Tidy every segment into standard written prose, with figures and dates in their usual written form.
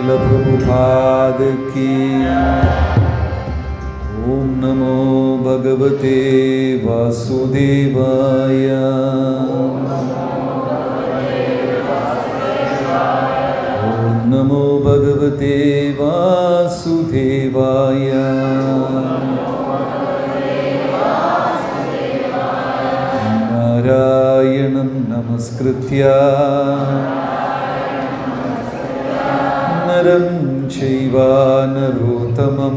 श्रील प्रभुपाद की। ओम नमो भगवते वासुदेवाय। ओम नमो भगवते वासुदेवाय। नारायणं नमस्कृत्य नरं चैव नरोत्तमं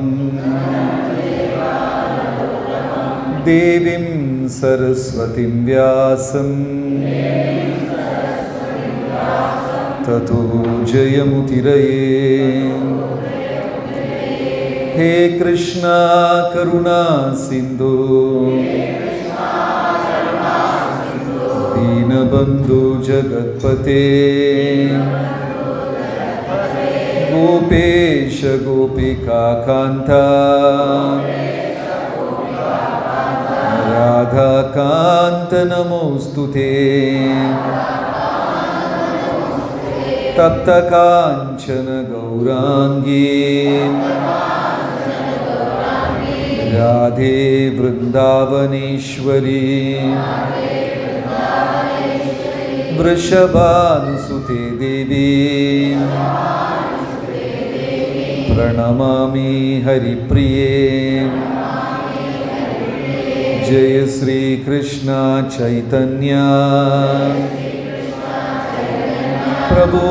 देवीं सरस्वतीं व्यासं ततो जयमुदीरये। हे कृष्णा करुणा सिन्धु दीनबन्धु जगत्पते गोपेश गोपिका कान्ता राधा कान्त नमोस्तुते। तप्त काञ्चन गौराङ्गी राधे वृन्दावनेश्वरी वृषभानुसुते देवी प्रणमामि हरिप्रिये। जय श्री कृष्ण चैतन्य प्रभु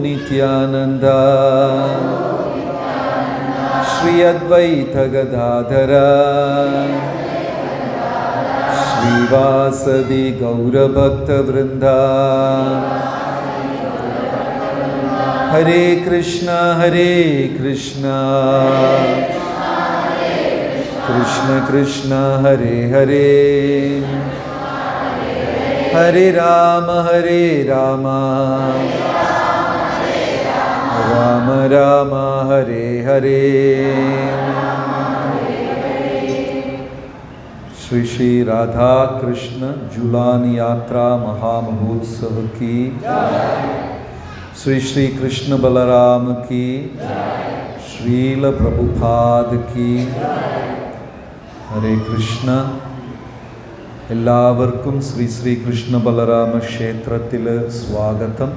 नित्यानंद श्री अद्वैत गदाधर श्रीवासदि गौरभक्तवृंदा। हरे कृष्णा कृष्ण कृष्ण हरे हरे हरे राम राम राम हरे हरे। श्री श्री राधा कृष्ण जुलान यात्रा महामहोत्सव की। श्री श्री कृष्ण बलराम की। श्रील प्रभुपाद की। हरे कृष्ण। എല്ലാവർക്കും ശ്രീ ശ്രീ കൃഷ്ണ ബലരാമ ക്ഷേത്രത്തിൽ സ്വാഗതം.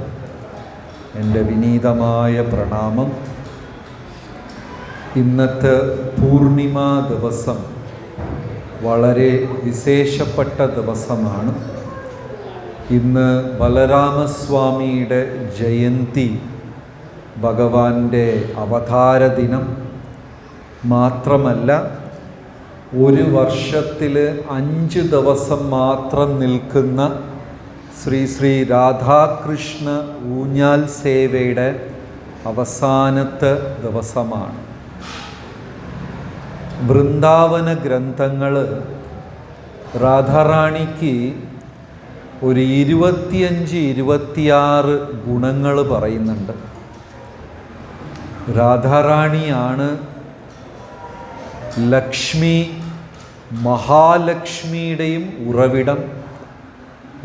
എൻ്റെ വിനീതമായ പ്രണാമം. ഇന്നത്തെ പൂർണിമ ദിവസം വളരെ വിശേഷപ്പെട്ട ദിവസമാണ്. ഇന്ന് ബലരാമസ്വാമിയുടെ ജയന്തി, ഭഗവാന്റെ അവതാര ദിനം മാത്രമല്ല, ഒരു വർഷത്തിൽ 5 ദിവസം മാത്രം നിൽക്കുന്ന ശ്രീ ശ്രീ രാധാകൃഷ്ണ ഊഞ്ഞാൽ സേവയുടെ അവസാനത്തെ ദിവസമാണ്. വൃന്ദാവന ഗ്രന്ഥങ്ങൾ രാധാറാണിക്ക് ഒരു 25-26 ഗുണങ്ങൾ പറയുന്നുണ്ട്. രാധാറാണിയാണ് ലക്ഷ്മി, മഹാലക്ഷ്മിയുടെയും ഉറവിടം.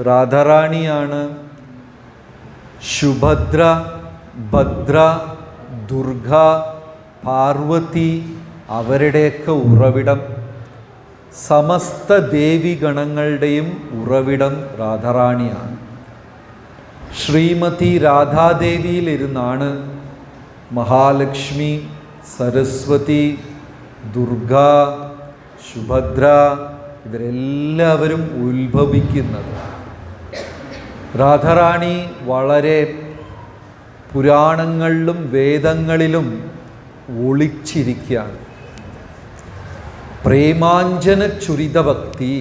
രാധാറാണിയാണ് സുഭദ്ര, ഭദ്ര, ദുർഗ, പാർവതി അവരുടെയൊക്കെ ഉറവിടം. സമസ്ത ദേവിഗണങ്ങളുടെയും ഉറവിടം രാധാറാണിയാണ്. ശ്രീമതി രാധാദേവിയിലിരുന്നാണ് മഹാലക്ഷ്മി, സരസ്വതി, ദുർഗ, സുഭദ്ര ഇവരെല്ലാവരും ഉത്ഭവിക്കുന്നത്. രാധാറാണി വളരെ പുരാണങ്ങളിലും വേദങ്ങളിലും ഒളിച്ചിരിക്കുകയാണ്. പ്രേമാഞ്ജന ചുരിത ഭക്തി,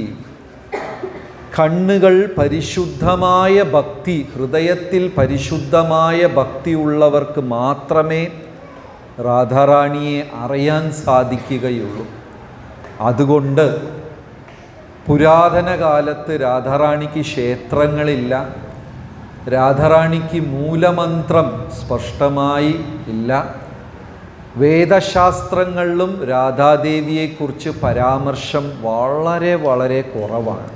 കണ്ണുകൾ പരിശുദ്ധമായ ഭക്തി, ഹൃദയത്തിൽ പരിശുദ്ധമായ ഭക്തിയുള്ളവർക്ക് മാത്രമേ രാധാറാണിയെ അറിയാൻ സാധിക്കുകയുള്ളൂ. അതുകൊണ്ട് പുരാതന കാലത്ത് രാധാറാണിക്ക് ക്ഷേത്രങ്ങളില്ല. രാധാറാണിക്ക് മൂലമന്ത്രം സ്പഷ്ടമായി ഇല്ല. വേദശാസ്ത്രങ്ങളിലും രാധാദേവിയെക്കുറിച്ച് പരാമർശം വളരെ വളരെ കുറവാണ്.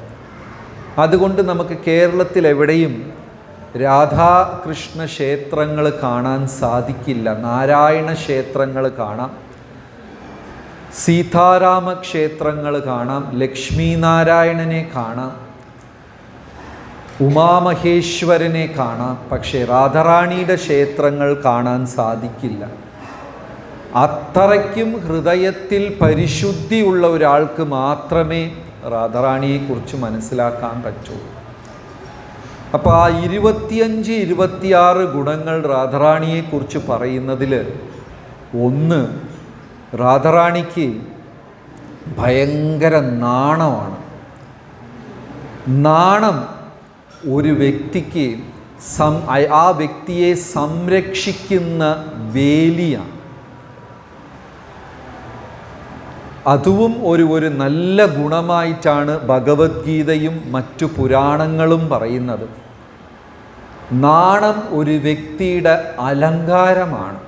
അതുകൊണ്ട് നമുക്ക് കേരളത്തിൽ എവിടെയും രാധാകൃഷ്ണ ക്ഷേത്രങ്ങൾ കാണാൻ സാധിക്കില്ല. നാരായണ ക്ഷേത്രങ്ങൾ കാണാം, സീതാരാമ ക്ഷേത്രങ്ങൾ കാണാം, ലക്ഷ്മി നാരായണനെ കാണാം, ഉമാമഹേശ്വരനെ കാണാം. പക്ഷേ രാധാറാണിയുടെ ക്ഷേത്രങ്ങൾ കാണാൻ സാധിക്കില്ല. അത്രയ്ക്കും ഹൃദയത്തിൽ പരിശുദ്ധിയുള്ള ഒരാൾക്ക് മാത്രമേ രാധാറാണിയെക്കുറിച്ച് മനസ്സിലാക്കാൻ പറ്റൂ. അപ്പോൾ ആ 25-26 ഗുണങ്ങൾ രാധാറാണിയെക്കുറിച്ച് പറയുന്നതിൽ ഒന്ന്, രാധാറാണിക്ക് ഭയങ്കര നാണമാണ്. നാണം ഒരു വ്യക്തിക്ക് ആ വ്യക്തിയെ സംരക്ഷിക്കുന്ന വേലിയാണ്. അതും ഒരു നല്ല ഗുണമായിട്ടാണ് ഭഗവത്ഗീതയും മറ്റു പുരാണങ്ങളും പറയുന്നത്. നാണം ഒരു വ്യക്തിയുടെ അലങ്കാരമാണ്.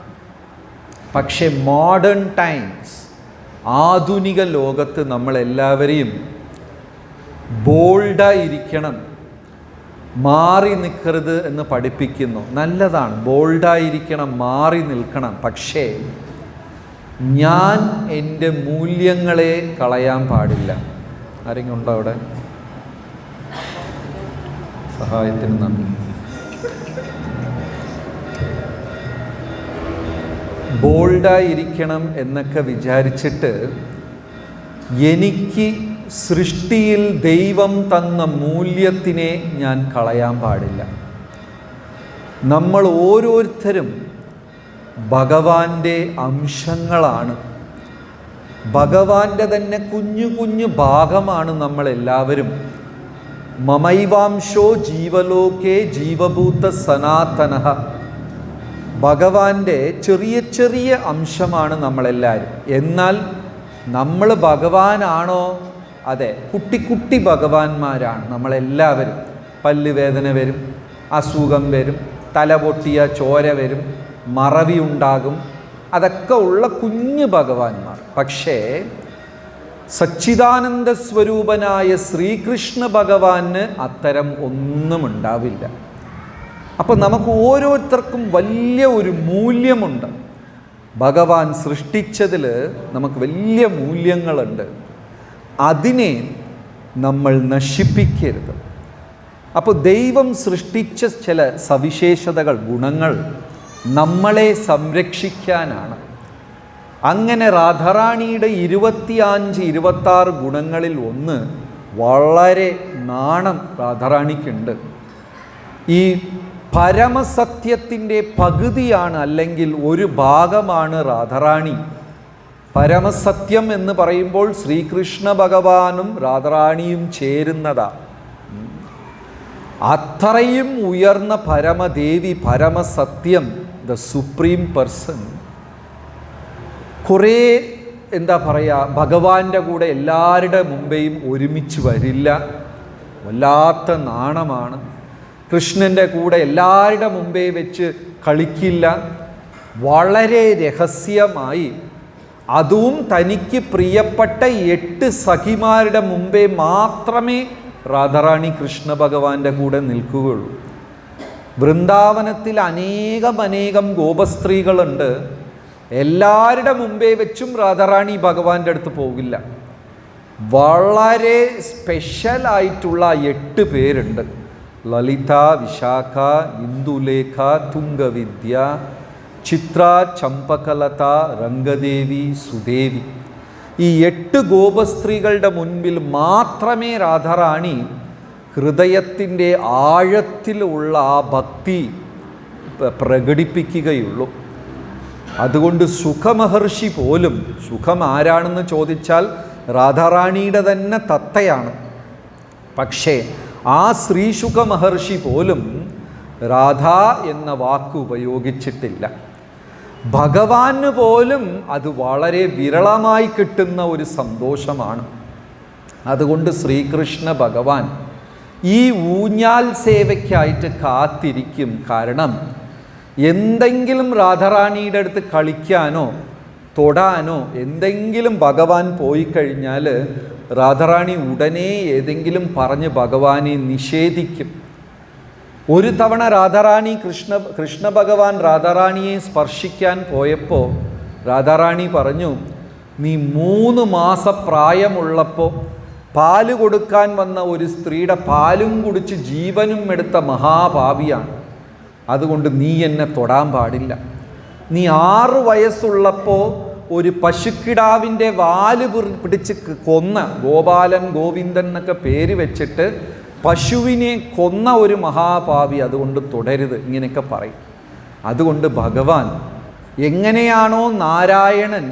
പക്ഷേ മോഡേൺ ടൈംസ്, ആധുനിക ലോകത്ത് നമ്മളെല്ലാവരെയും ബോൾഡായിരിക്കണം, മാറി നിൽക്കരുത് എന്ന് പഠിപ്പിക്കുന്നു. നല്ലതാണ്, ബോൾഡായിരിക്കണം, മാറി നിൽക്കണം. പക്ഷേ ഞാൻ എൻ്റെ മൂല്യങ്ങളെ കളയാൻ പാടില്ല. ആരെങ്കിലും ഉണ്ടോ അവിടെ? സഹായത്തിന് നന്ദി. ബോൾഡായിരിക്കണം എന്നൊക്കെ വിചാരിച്ചിട്ട് എനിക്ക് സൃഷ്ടിയിൽ ദൈവം തന്ന മൂല്യത്തിനെ ഞാൻ കളയാൻ പാടില്ല. നമ്മൾ ഓരോരുത്തരും ഭഗവാന്റെ അംശങ്ങളാണ്. ഭഗവാന്റെ തന്നെ കുഞ്ഞു കുഞ്ഞു ഭാഗമാണ് നമ്മളെല്ലാവരും. മമൈവാംശോ ജീവലോകേ ജീവഭൂത സനാതനഃ. ഭഗവാന്റെ ചെറിയ ചെറിയ അംശമാണ് നമ്മളെല്ലാവരും. എന്നാൽ നമ്മൾ ഭഗവാനാണോ? അതെ, കുട്ടി കുട്ടി ഭഗവാന്മാരാണ് നമ്മളെല്ലാവരും. പല്ലുവേദന വരും, അസുഖം വരും, തല പൊട്ടിയ ചോര വരും, മറവി ഉണ്ടാകും, അതൊക്കെ ഉള്ള കുഞ്ഞു ഭഗവാന്മാർ. പക്ഷേ സച്ചിദാനന്ദ സ്വരൂപനായ ശ്രീകൃഷ്ണ ഭഗവാന് അത്തരം ഒന്നും ഉണ്ടാവില്ല. അപ്പം നമുക്ക് ഓരോരുത്തർക്കും വലിയ ഒരു മൂല്യമുണ്ട്. ഭഗവാൻ സൃഷ്ടിച്ചതിൽ നമുക്ക് വലിയ മൂല്യങ്ങളുണ്ട്. അതിനെ നമ്മൾ നശിപ്പിക്കരുത്. അപ്പോൾ ദൈവം സൃഷ്ടിച്ച ചില സവിശേഷതകൾ, ഗുണങ്ങൾ നമ്മളെ സംരക്ഷിക്കാനാണ്. അങ്ങനെ രാധാറാണിയുടെ 25-26 ഗുണങ്ങളിൽ ഒന്ന്, വളരെ നാണം രാധാറാണിക്കുണ്ട്. ഈ പരമസത്യത്തിൻ്റെ പകുതിയാണ്, അല്ലെങ്കിൽ ഒരു ഭാഗമാണ് രാധാറാണി. പരമസത്യം എന്ന് പറയുമ്പോൾ ശ്രീകൃഷ്ണ ഭഗവാനും രാധാറാണിയും ചേരുന്നതാണ്. അത്രയും ഉയർന്ന പരമദേവി, പരമസത്യം, ദ സുപ്രീം പേഴ്സൺ, കുറേ എന്താ പറയുക, ഭഗവാന്റെ കൂടെ എല്ലാവരുടെ മുമ്പേയും ഒരുമിച്ച് വരില്ല. വല്ലാത്ത നാണമാണ്. കൃഷ്ണൻ്റെ കൂടെ എല്ലാവരുടെ മുമ്പേ വെച്ച് കളിക്കില്ല. വളരെ രഹസ്യമായി, അതും തനിക്ക് പ്രിയപ്പെട്ട 8 സഖിമാരുടെ മുമ്പേ മാത്രമേ രാധാറാണി കൃഷ്ണ ഭഗവാന്റെ കൂടെ നിൽക്കുകയുള്ളൂ. വൃന്ദാവനത്തിൽ അനേകം ഗോപസ്ത്രീകളുണ്ട്. എല്ലാവരുടെ മുമ്പേ വെച്ചും രാധാറാണി ഭഗവാന്റെ അടുത്ത് പോകില്ല. വളരെ സ്പെഷ്യലായിട്ടുള്ള 8 പേരുണ്ട്. ലളിത, വിശാഖ, ഇന്ദുലേഖ, തുംഗവിദ്യ, ചിത്ര, ചമ്പകലത, രംഗദേവി, സുദേവി. ഈ 8 ഗോപസ്ത്രീകളുടെ മുൻപിൽ മാത്രമേ രാധാറാണി ഹൃദയത്തിൻ്റെ ആഴത്തിലുള്ള ആ ഭക്തി പ്രകടിപ്പിക്കുകയുള്ളൂ. അതുകൊണ്ട് സുഖമഹർഷി പോലും, സുഖം ആരാണെന്ന് ചോദിച്ചാൽ രാധാറാണിയുടെ തന്നെ തത്തയാണ്. പക്ഷേ ആ ശ്രീശുഖ മഹർഷി പോലും രാധ എന്ന വാക്ക് ഉപയോഗിച്ചിട്ടില്ല. ഭഗവാന് പോലും അത് വളരെ വിരളമായി കിട്ടുന്ന ഒരു സന്തോഷമാണ്. അതുകൊണ്ട് ശ്രീകൃഷ്ണ ഭഗവാൻ ഈ ഊഞ്ഞാൽ സേവയ്ക്കായിട്ട് കാത്തിരിക്കും. കാരണം എന്തെങ്കിലും രാധാറാണിയുടെ അടുത്ത് കളിക്കാനോ തൊടാനോ എന്തെങ്കിലും ഭഗവാൻ പോയി കഴിഞ്ഞാൽ രാധാറാണി ഉടനെ ഏതെങ്കിലും പറഞ്ഞ് ഭഗവാനെ നിഷേധിക്കും. ഒരു തവണ രാധാറാണി കൃഷ്ണ ഭഗവാൻ രാധാറാണിയെ സ്പർശിക്കാൻ പോയപ്പോൾ രാധാറാണി പറഞ്ഞു, നീ 3 മാസപ്രായമുള്ളപ്പോൾ പാല് കൊടുക്കാൻ വന്ന ഒരു സ്ത്രീയുടെ പാലും കുടിച്ച് ജീവനും എടുത്ത മഹാപാപിയാണ്. അതുകൊണ്ട് നീ എന്നെ തൊടാൻ പാടില്ല. നീ 6 വയസ്സുള്ളപ്പോൾ ഒരു പശുക്കിടാവിൻ്റെ വാല് പിടിച്ച് കൊന്ന, ഗോപാലൻ ഗോവിന്ദൻ എന്നൊക്കെ പേര് വെച്ചിട്ട് പശുവിനെ കൊന്ന ഒരു മഹാപാപി, അതുകൊണ്ട് തുടരുത്, ഇങ്ങനെയൊക്കെ പറയും. അതുകൊണ്ട് ഭഗവാൻ എങ്ങനെയാണോ നാരായണൻ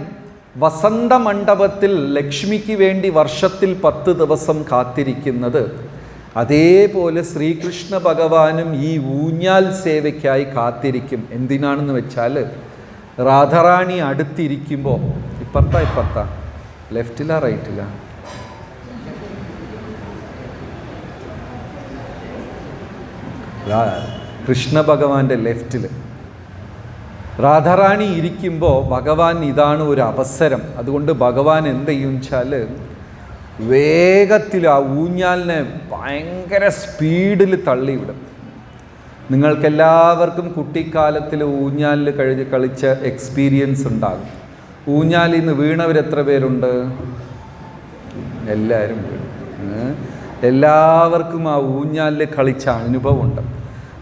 വസന്ത മണ്ഡപത്തിൽ ലക്ഷ്മിക്ക് വേണ്ടി വർഷത്തിൽ 10 ദിവസം കാത്തിരിക്കുന്നത്, അതേപോലെ ശ്രീകൃഷ്ണ ഭഗവാനും ഈ ഊഞ്ഞാൽ സേവയ്ക്കായി കാത്തിരിക്കും. എന്തിനാണെന്ന് വെച്ചാൽ രാധാറാണി അടുത്തിരിക്കുമ്പോൾ, ഇപ്പുറത്താ ലെഫ്റ്റിലാ റൈറ്റിലാ? കൃഷ്ണ ഭഗവാന്റെ ലെഫ്റ്റിൽ രാധാറാണി ഇരിക്കുമ്പോൾ ഭഗവാൻ ഇതാണ് ഒരു അവസരം. അതുകൊണ്ട് ഭഗവാൻ എന്ത് ചെയ്യും വെച്ചാൽ വേഗത്തിൽ ആ ഊഞ്ഞാലിനെ ഭയങ്കര സ്പീഡിൽ തള്ളിവിടും. നിങ്ങൾക്കെല്ലാവർക്കും കുട്ടിക്കാലത്തിൽ ഊഞ്ഞാലിൽ കളിച്ച എക്സ്പീരിയൻസ് ഉണ്ടാകും. ഊഞ്ഞാലിൽ നിന്ന് വീണവരെത്ര പേരുണ്ട്? എല്ലാവരും വീണു. എല്ലാവർക്കും ആ ഊഞ്ഞാലിൽ കളിച്ച അനുഭവമുണ്ട്.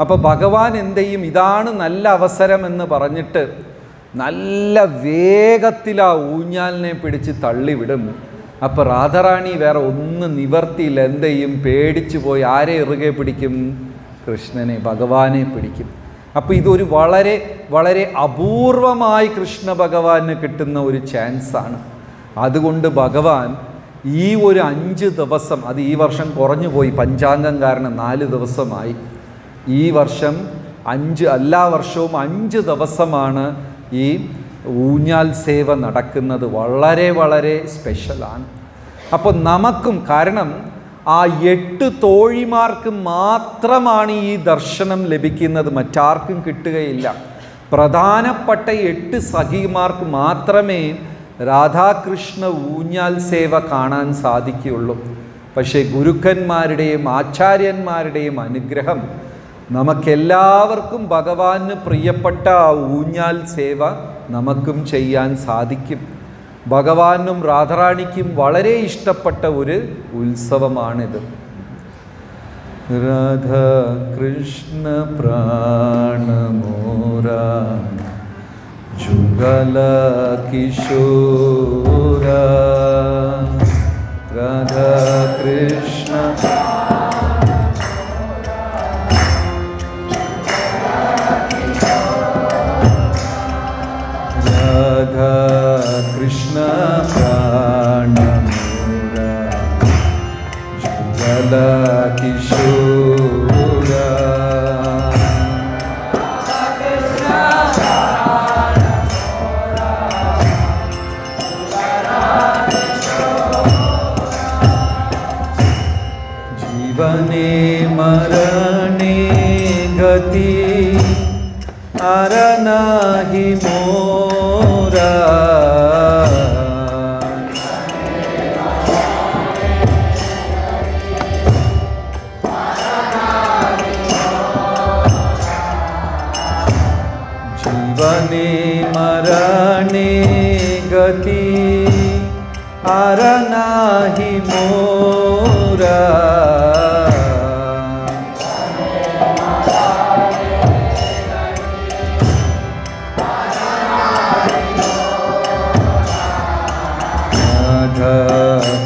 അപ്പോൾ ഭഗവാൻ എന്ത് ചെയ്യും, ഇതാണ് നല്ല അവസരം എന്ന് പറഞ്ഞിട്ട് നല്ല വേഗത്തിൽ ആ ഊഞ്ഞാലിനെ പിടിച്ച് തള്ളിവിടും. അപ്പോൾ രാധാറാണി വേറെ ഒന്നും നിവർത്തിയില്ല, എന്ത് ചെയ്യും, പേടിച്ചു പോയി ആരെ ഇറുകെ പിടിക്കും? കൃഷ്ണനെ, ഭഗവാനെ പിടിക്കും. അപ്പോൾ ഇതൊരു വളരെ വളരെ അപൂർവമായി കൃഷ്ണ ഭഗവാന് കിട്ടുന്ന ഒരു ചാൻസാണ്. അതുകൊണ്ട് ഭഗവാൻ ഈ ഒരു 5 ദിവസം, അത് ഈ വർഷം കുറഞ്ഞു പോയി പഞ്ചാംഗം കാരണം 4 ദിവസമായി. ഈ വർഷം എല്ലാ വർഷവും 5 ദിവസമാണ് ഈ ഊഞ്ഞാൽ സേവ നടക്കുന്നത്. വളരെ വളരെ സ്പെഷ്യലാണ്. അപ്പോൾ നമുക്കും, കാരണം ആ 8 തോഴിമാർക്ക് മാത്രമാണ് ഈ ദർശനം ലഭിക്കുന്നത്, മറ്റാർക്കും കിട്ടുകയില്ല. പ്രധാനപ്പെട്ട 8 സഖിമാർക്ക് മാത്രമേ രാധാകൃഷ്ണ ഊഞ്ഞാൽ സേവ കാണാൻ സാധിക്കുകയുള്ളൂ. പക്ഷേ ഗുരുക്കന്മാരുടെയും ആചാര്യന്മാരുടെയും അനുഗ്രഹം നമുക്കെല്ലാവർക്കും ഭഗവാന് പ്രിയപ്പെട്ട ആ ഊഞ്ഞാൽ സേവ നമുക്കും ചെയ്യാൻ സാധിക്കും. ഭഗവാനും രാധാറാണിക്കും വളരെ ഇഷ്ടപ്പെട്ട ഒരു ഉത്സവമാണിത്. രാധാ കൃഷ്ണ പ്രാണമോരാ ജുഗല കിശോര, രാധാ കൃഷ്ണ രാധാ കൃഷ്ണ പ്രാണമോര ജുഗല കിശോര, जीवने मरणे गति अरनाहि मोरा, जीवने मरणे गति अरनाहि मोरा,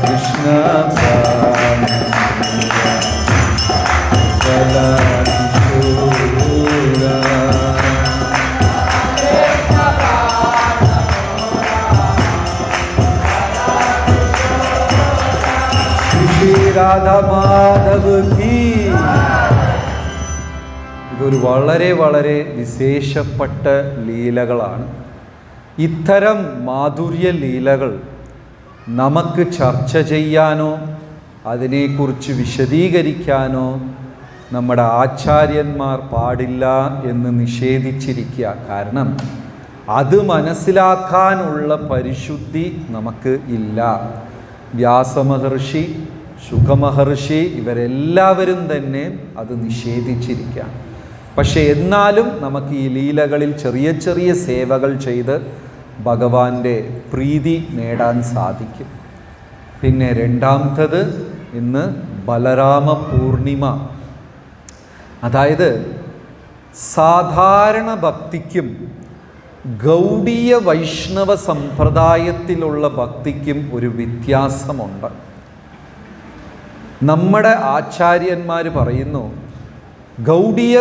कृष्ण രാധാ മാധവ് കീ. ഇതൊരു വളരെ വളരെ വിശേഷപ്പെട്ട ലീലകളാണ്. ഇത്തരം മാധുര്യ ലീലകൾ നമുക്ക് ചർച്ച ചെയ്യാനോ അതിനെക്കുറിച്ച് വിശദീകരിക്കാനോ നമ്മുടെ ആചാര്യന്മാർ പാടില്ല എന്ന് നിഷേധിച്ചിരിക്കുക. കാരണം അത് മനസ്സിലാക്കാനുള്ള പരിശുദ്ധി നമുക്ക് ഇല്ല. വ്യാസമഹർഷി, ശുകമഹർഷി ഇവരെല്ലാവരും തന്നെ അത് നിഷേധിച്ചിരിക്കുകയാണ്. പക്ഷേ എന്നാലും നമുക്ക് ഈ ലീലകളിൽ ചെറിയ ചെറിയ സേവകൾ ചെയ്ത് ഭഗവാന്റെ പ്രീതി നേടാൻ സാധിക്കും. പിന്നെ രണ്ടാമത്തത് ഇന്ന് ബലരാമ പൂർണിമ. അതായത് സാധാരണ ഭക്തിക്കും ഗൗഡീയ വൈഷ്ണവ സമ്പ്രദായത്തിലുള്ള ഭക്തിക്കും ഒരു വ്യത്യാസമുണ്ട്. നമ്മുടെ ആചാര്യന്മാർ പറയുന്നു, ഗൗഡീയ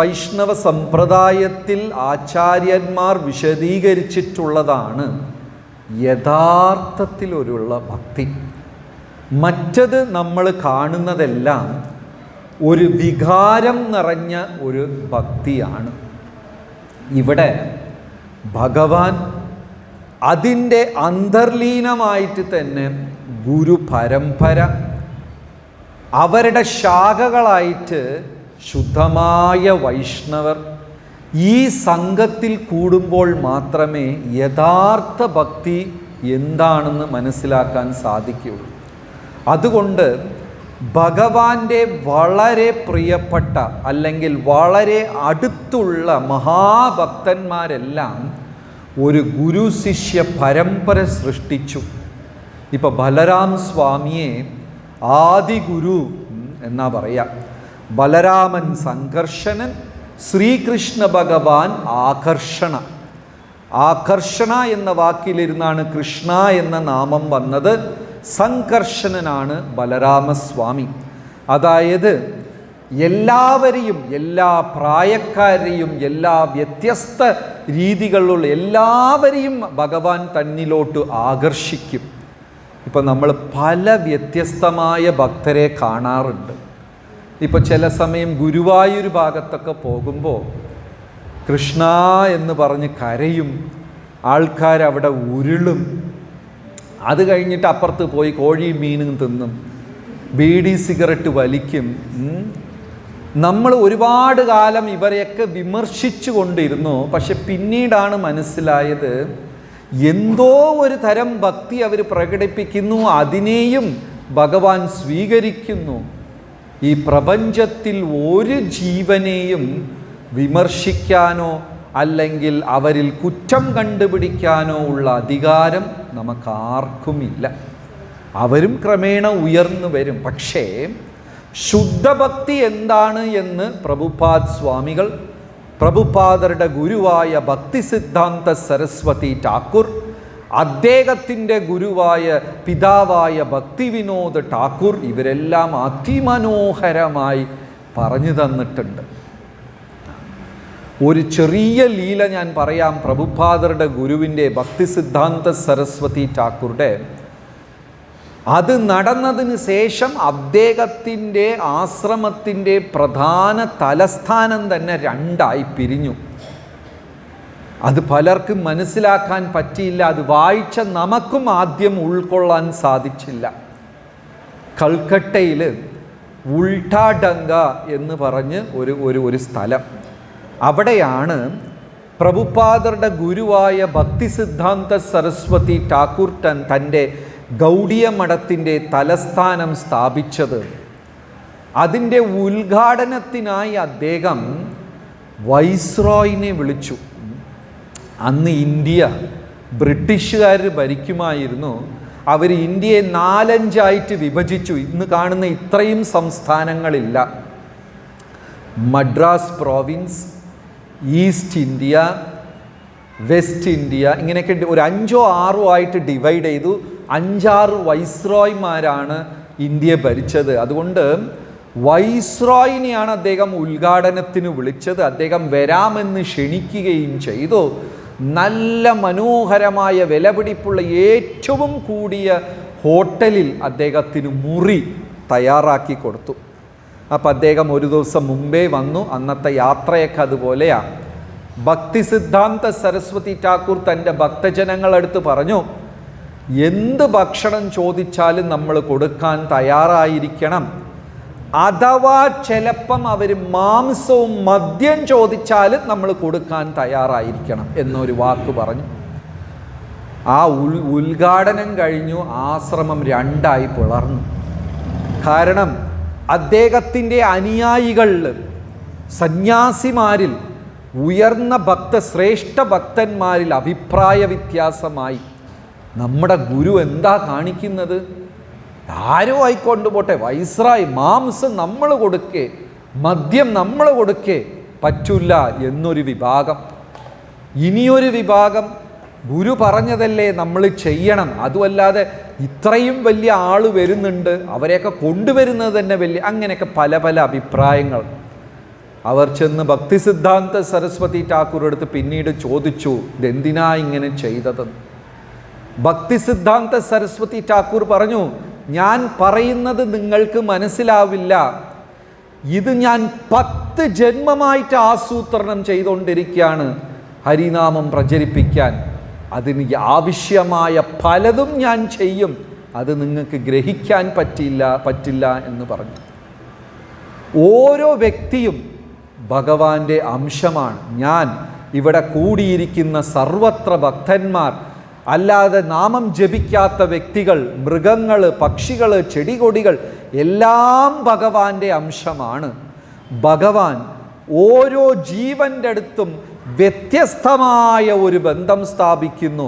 വൈഷ്ണവ സമ്പ്രദായത്തിൽ ആചാര്യന്മാർ വിശദീകരിച്ചിട്ടുള്ളതാണ് യഥാർത്ഥത്തിലൊരുള്ള ഭക്തി. മറ്റത് നമ്മൾ കാണുന്നതെല്ലാം ഒരു വികാരം നിറഞ്ഞ ഒരു ഭക്തിയാണ്. ഇവിടെ ഭഗവാൻ അതിൻ്റെ അന്തർലീനമായിട്ട് തന്നെ ഗുരു പരമ്പര, അവരുടെ ശാഖകളായിട്ട് ശുദ്ധമായ വൈഷ്ണവർ, ഈ സംഘത്തിൽ കൂടുമ്പോൾ മാത്രമേ യഥാർത്ഥ ഭക്തി എന്താണെന്ന് മനസ്സിലാക്കാൻ സാധിക്കുകയുള്ളൂ. അതുകൊണ്ട് ഭഗവാന്റെ വളരെ പ്രിയപ്പെട്ട അല്ലെങ്കിൽ വളരെ അടുത്തുള്ള മഹാഭക്തന്മാരെല്ലാം ഒരു ഗുരു ശിഷ്യ പരമ്പര സൃഷ്ടിച്ചു. ഇപ്പോൾ ബലരാം സ്വാമിയെ ആദിഗുരു എന്നാ പറയുക. ബലരാമൻ സംഘർഷണൻ, ശ്രീകൃഷ്ണ ഭഗവാൻ ആകർഷണ. ആകർഷണ എന്ന വാക്കിലിരുന്നാണ് കൃഷ്ണ എന്ന നാമം വന്നത്. സംഘർഷണനാണ് ബലരാമസ്വാമി. അതായത് എല്ലാവരെയും, എല്ലാ പ്രായക്കാരെയും, എല്ലാ വ്യത്യസ്ത രീതികളിലുള്ള എല്ലാവരെയും ഭഗവാൻ തന്നിലോട്ട് ആകർഷിക്കും. ഇപ്പം നമ്മൾ പല വ്യത്യസ്തമായ ഭക്തരെ കാണാറുണ്ട്. ഇപ്പോൾ ചില സമയം ഗുരുവായൂർ ഭാഗത്തൊക്കെ പോകുമ്പോൾ കൃഷ്ണ എന്ന് പറഞ്ഞ് കരയും, ആൾക്കാരവിടെ ഉരുളും. അത് കഴിഞ്ഞിട്ട് അപ്പുറത്ത് പോയി കോഴിയും മീനും തിന്നും, ബീഡി സിഗരറ്റ് വലിക്കും. നമ്മൾ ഒരുപാട് കാലം ഇവരെയൊക്കെ വിമർശിച്ചു കൊണ്ടിരുന്നു. പക്ഷെ പിന്നീടാണ് മനസ്സിലായത്, എന്തോ ഒരു തരം ഭക്തി അവർ പ്രകടിപ്പിക്കുന്നു, അതിനെയും ഭഗവാൻ സ്വീകരിക്കുന്നു. ഈ പ്രപഞ്ചത്തിൽ ഒരു ജീവനെയും വിമർശിക്കാനോ അല്ലെങ്കിൽ അവരിൽ കുറ്റം കണ്ടുപിടിക്കാനോ ഉള്ള അധികാരം നമുക്കാർക്കുമില്ല. അവരും ക്രമേണ ഉയർന്നു വരും. പക്ഷേ ശുദ്ധഭക്തി എന്താണ് എന്ന് പ്രഭുപാദ് സ്വാമികൾ, പ്രഭുപാദരുടെ ഗുരുവായ ഭക്തിസിദ്ധാന്ത സരസ്വതി ഠാക്കൂർ, അദ്ദേഹത്തിൻ്റെ ഗുരുവായ പിതാവായ ഭക്തിവിനോദ് ഠാക്കൂർ, ഇവരെല്ലാം അതിമനോഹരമായി പറഞ്ഞു തന്നിട്ടുണ്ട്. ഒരു ചെറിയ ലീല ഞാൻ പറയാം. പ്രഭുപാദരുടെ ഗുരുവിൻ്റെ ഭക്തിസിദ്ധാന്ത സരസ്വതി ഠാക്കൂറുടെ അത് നടന്നതിന് ശേഷം അദ്ദേഹത്തിൻ്റെ ആശ്രമത്തിൻ്റെ പ്രധാന തലസ്ഥാനം തന്നെ രണ്ടായി പിരിഞ്ഞു. അത് പലർക്കും മനസ്സിലാക്കാൻ പറ്റിയില്ല. അത് വായിച്ച നമുക്കും ആദ്യം ഉൾക്കൊള്ളാൻ സാധിച്ചില്ല. കൽക്കട്ടയിൽ ഉൾട്ടാഡങ്ക എന്ന് പറഞ്ഞ് ഒരു സ്ഥലം, അവിടെയാണ് പ്രഭുപാദരുടെ ഗുരുവായ ഭക്തിസിദ്ധാന്ത സരസ്വതി ഠാക്കൂർ തൻ്റെ ഗൗഡീയ മഠത്തിൻ്റെ തലസ്ഥാനം സ്ഥാപിച്ചത്. അതിൻ്റെ ഉദ്ഘാടനത്തിനായി അദ്ദേഹം വൈസ്രോയിനെ വിളിച്ചു. അന്ന് ഇന്ത്യ ബ്രിട്ടീഷുകാർ ഭരിക്കുമായിരുന്നു. അവർ ഇന്ത്യയെ 4-5 വിഭജിച്ചു. ഇന്ന് കാണുന്ന ഇത്രയും സംസ്ഥാനങ്ങളില്ല. Madras province, East India, West India, ഇങ്ങനെയൊക്കെ ഒരു 5-6 ആയിട്ട് ഡിവൈഡ് ചെയ്തു. 5-6 വൈസ്രോയ്മാരാണ് ഇന്ത്യയെ ഭരിച്ചത്. അതുകൊണ്ട് വൈസ്രോയിനെയാണ് അദ്ദേഹം ഉദ്ഘാടനത്തിന് വിളിച്ചത്. അദ്ദേഹം വരാമെന്ന് ക്ഷണിക്കുകയും ചെയ്തു. നല്ല മനോഹരമായ വിലപിടിപ്പുള്ള ഏറ്റവും കൂടിയ ഹോട്ടലിൽ അദ്ദേഹത്തിന് മുറി തയ്യാറാക്കി കൊടുത്തു. അപ്പം അദ്ദേഹം ഒരു ദിവസം മുമ്പേ വന്നു. അന്നത്തെ യാത്രയൊക്കെ അതുപോലെയാണ്. ഭക്തിസിദ്ധാന്ത സരസ്വതി ഠാക്കൂർ തൻ്റെ ഭക്തജനങ്ങളടുത്ത് പറഞ്ഞു, എന്ത് ഭക്ഷണം ചോദിച്ചാലും നമ്മൾ കൊടുക്കാൻ തയ്യാറായിരിക്കണം. അഥവാ ചിലപ്പം അവർ മാംസവും മദ്യം ചോദിച്ചാലും നമ്മൾ കൊടുക്കാൻ തയ്യാറായിരിക്കണം എന്നൊരു വാക്ക് പറഞ്ഞു. ആ ഉദ്ഘാടനം കഴിഞ്ഞു. ആശ്രമം 2ആയി പിളർന്നു. കാരണം അദ്ദേഹത്തിൻ്റെ അനുയായികളിൽ, സന്യാസിമാരിൽ, ഉയർന്ന ശ്രേഷ്ഠ ഭക്തന്മാരിൽ അഭിപ്രായ വ്യത്യാസമായി. നമ്മുടെ ഗുരു എന്താ കാണിക്കുന്നത്? ആരോ ആയിക്കൊണ്ട് പോട്ടെ, വൈസ്രായ് മാംസം നമ്മൾ കൊടുക്കേ, മദ്യം നമ്മൾ കൊടുക്കേ, പറ്റില്ല എന്നൊരു വിഭാഗം. ഇനിയൊരു വിഭാഗം ഗുരു പറഞ്ഞതല്ലേ നമ്മൾ ചെയ്യണം, അതുമല്ലാതെ ഇത്രയും വലിയ ആൾ വരുന്നുണ്ട്, അവരെയൊക്കെ കൊണ്ടുവരുന്നത് തന്നെ വലിയ, അങ്ങനെയൊക്കെ പല പല അഭിപ്രായങ്ങൾ. അവർ ചെന്ന് ഭക്തിസിദ്ധാന്ത സരസ്വതി ഠാക്കൂർ അടുത്ത് പിന്നീട് ചോദിച്ചു, ഇതെന്തിനാ ഇങ്ങനെ ചെയ്തതെന്ന്. ഭക്തിസിദ്ധാന്ത സരസ്വതി ഠാക്കൂർ പറഞ്ഞു, ഞാൻ പറയുന്നത് നിങ്ങൾക്ക് മനസ്സിലാവില്ല, ഇത് ഞാൻ 10 ജന്മമായിട്ട് ആസൂത്രണം ചെയ്തുകൊണ്ടിരിക്കുകയാണ് ഹരിനാമം പ്രചരിപ്പിക്കാൻ. അതിന് ആവശ്യമായ പലതും ഞാൻ ചെയ്യും, അത് നിങ്ങൾക്ക് ഗ്രഹിക്കാൻ പറ്റില്ല എന്ന് പറഞ്ഞു. ഓരോ വ്യക്തിയും ഭഗവാന്റെ അംശമാണ്. ഞാൻ ഇവിടെ കൂടിയിരിക്കുന്ന സർവത്ര ഭക്തന്മാർ, അല്ലാതെ നാമം ജപിക്കാത്ത വ്യക്തികൾ, മൃഗങ്ങൾ, പക്ഷികൾ, ചെടികൊടികൾ എല്ലാം ഭഗവാന്റെ അംശമാണ്. ഭഗവാൻ ഓരോ ജീവൻ്റെ അടുത്തും വ്യത്യസ്തമായ ഒരു ബന്ധം സ്ഥാപിക്കുന്നു.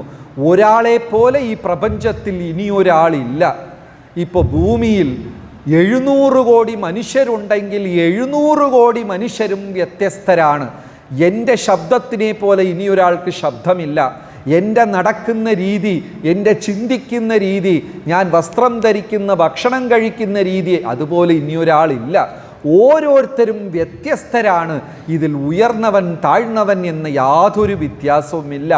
ഒരാളെ പോലെ ഈ പ്രപഞ്ചത്തിൽ ഇനിയൊരാളില്ല. ഇപ്പോൾ ഭൂമിയിൽ 700 കോടി മനുഷ്യരുണ്ടെങ്കിൽ 700 കോടി മനുഷ്യരും വ്യത്യസ്തരാണ്. എൻ്റെ ശബ്ദത്തിനെ പോലെ ഇനിയൊരാൾക്ക് ശബ്ദമില്ല. എൻ്റെ നടക്കുന്ന രീതി, എൻ്റെ ചിന്തിക്കുന്ന രീതി, ഞാൻ വസ്ത്രം ധരിക്കുന്ന, ഭക്ഷണം കഴിക്കുന്ന രീതി, അതുപോലെ ഇനിയൊരാളില്ല. ഓരോരുത്തരും വ്യത്യസ്തരാണ്. ഇതിൽ ഉയർന്നവൻ താഴ്ന്നവൻ എന്ന യാതൊരു വ്യത്യാസവുമില്ല.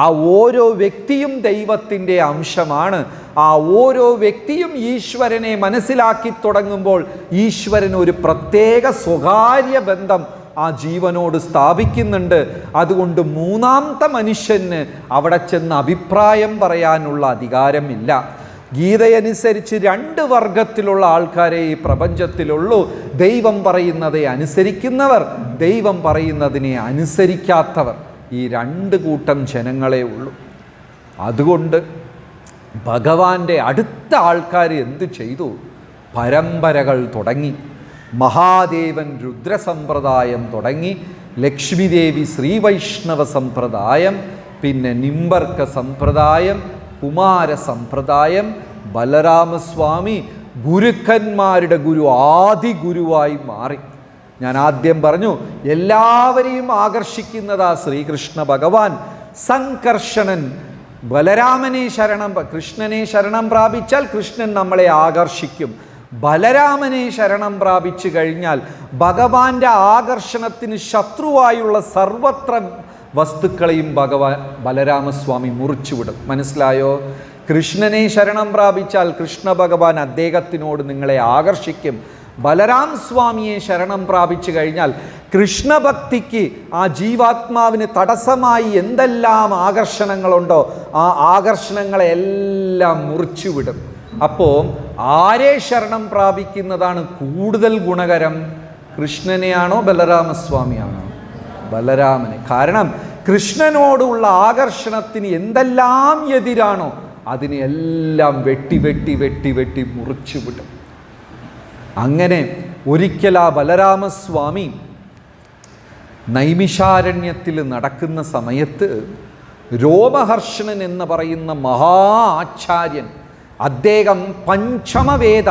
ആ ഓരോ വ്യക്തിയും ദൈവത്തിൻ്റെ അംശമാണ്. ആ ഓരോ വ്യക്തിയും ഈശ്വരനെ മനസ്സിലാക്കി തുടങ്ങുമ്പോൾ ഈശ്വരൻ ഒരു പ്രത്യേക സ്വകാര്യ ബന്ധം ആ ജീവനോട് സ്ഥാപിക്കുന്നുണ്ട്. അതുകൊണ്ട് മൂന്നാമത്തെ മനുഷ്യന് അവിടെ ചെന്ന് അഭിപ്രായം പറയാനുള്ള അധികാരമില്ല. ഗീതയനുസരിച്ച് 2 വർഗത്തിലുള്ള ആൾക്കാരെ ഈ പ്രപഞ്ചത്തിലുള്ളൂ. ദൈവം പറയുന്നതെ അനുസരിക്കുന്നവർ, ദൈവം പറയുന്നതിനെ അനുസരിക്കാത്തവർ. ഈ 2 കൂട്ടം ജനങ്ങളെ ഉള്ളൂ. അതുകൊണ്ട് ഭഗവാന്റെ അടുത്ത ആൾക്കാർ എന്ത് ചെയ്തു? പരമ്പരകൾ തുടങ്ങി. മഹാദേവൻ രുദ്രസമ്പ്രദായം തുടങ്ങി, ലക്ഷ്മിദേവി ശ്രീവൈഷ്ണവ സമ്പ്രദായം, പിന്നെ നിംബർക്ക സമ്പ്രദായം, കുമാര സമ്പ്രദായം, ബലരാമസ്വാമി ഗുരുക്കന്മാരുടെ ഗുരു, ആദി ഗുരുവായി മാറി. ഞാൻ ആദ്യം പറഞ്ഞു, എല്ലാവരെയും ആകർഷിക്കുന്നതാ ശ്രീകൃഷ്ണ ഭഗവാൻ. സംകർഷണൻ ബലരാമനെ കൃഷ്ണനെ ശരണം പ്രാപിച്ചാൽ കൃഷ്ണൻ നമ്മളെ ആകർഷിക്കും. ബലരാമനെ ശരണം പ്രാപിച്ചു കഴിഞ്ഞാൽ ഭഗവാന്റെ ആകർഷണത്തിന് ശത്രുവായുള്ള സർവത്ര വസ്തുക്കളെയും ബലരാമസ്വാമി മുറിച്ചുവിടും. മനസ്സിലായോ? കൃഷ്ണനെ ശരണം പ്രാപിച്ചാൽ കൃഷ്ണ ഭഗവാൻ അദ്ദേഹത്തിനോട് നിങ്ങളെ ആകർഷിക്കും. ബലരാം സ്വാമിയെ ശരണം പ്രാപിച്ചു കഴിഞ്ഞാൽ കൃഷ്ണഭക്തിക്ക്, ആ ജീവാത്മാവിന് തടസ്സമായി എന്തെല്ലാം ആകർഷണങ്ങളുണ്ടോ ആ ആകർഷണങ്ങളെല്ലാം മുറിച്ചുവിടും. അപ്പോൾ ആരെ ശരണം പ്രാപിക്കുന്നതാണ് കൂടുതൽ ഗുണകരം? കൃഷ്ണനെയാണോ ബലരാമസ്വാമിയാണോ? ബലരാമനെ. കാരണം കൃഷ്ണനോടുള്ള ആകർഷണത്തിന് എന്തെല്ലാം എതിരാണോ അതിനെ എല്ലാം വെട്ടി വെട്ടി വെട്ടി വെട്ടി മുറിച്ചുവിടും. അങ്ങനെ ഒരിക്കൽ ആ ബലരാമസ്വാമി നൈമിഷാരണ്യത്തിൽ നടക്കുന്ന സമയത്ത് രോമഹർഷണൻ എന്ന് പറയുന്ന മഹാ ആചാര്യൻ, അദ്ദേഹം പഞ്ചമവേദ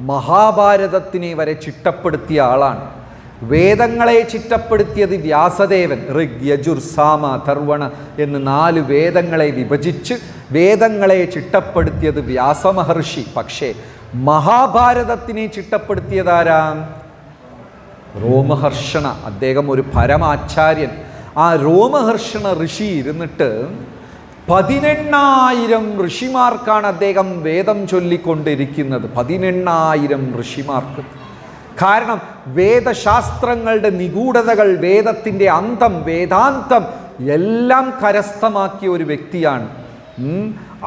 മഹാഭാരതത്തിനെ വരെ ചിട്ടപ്പെടുത്തിയ ആളാണ്. വേദങ്ങളെ ചിട്ടപ്പെടുത്തിയത് വ്യാസദേവൻ. ഋഗ്, യജുർ, സാമ, ധർവണ എന്ന് 4 വേദങ്ങളെ വിഭജിച്ച് വേദങ്ങളെ ചിട്ടപ്പെടുത്തിയത് വ്യാസമഹർഷി. പക്ഷേ മഹാഭാരതത്തിനെ ചിട്ടപ്പെടുത്തിയതാരാം? രോമഹർഷണ. അദ്ദേഹം ഒരു പരമാചാര്യൻ. ആ രോമഹർഷണ ഋഷി ഇരുന്നിട്ട് 18,000 ഋഷിമാർക്കാണ് അദ്ദേഹം വേദം ചൊല്ലിക്കൊണ്ടിരിക്കുന്നത്. 18,000 ഋഷിമാർക്ക്. കാരണം വേദശാസ്ത്രങ്ങളുടെ നിഗൂഢതകൾ, വേദത്തിൻ്റെ അന്തം, വേദാന്തം എല്ലാം കരസ്ഥമാക്കിയ ഒരു വ്യക്തിയാണ്.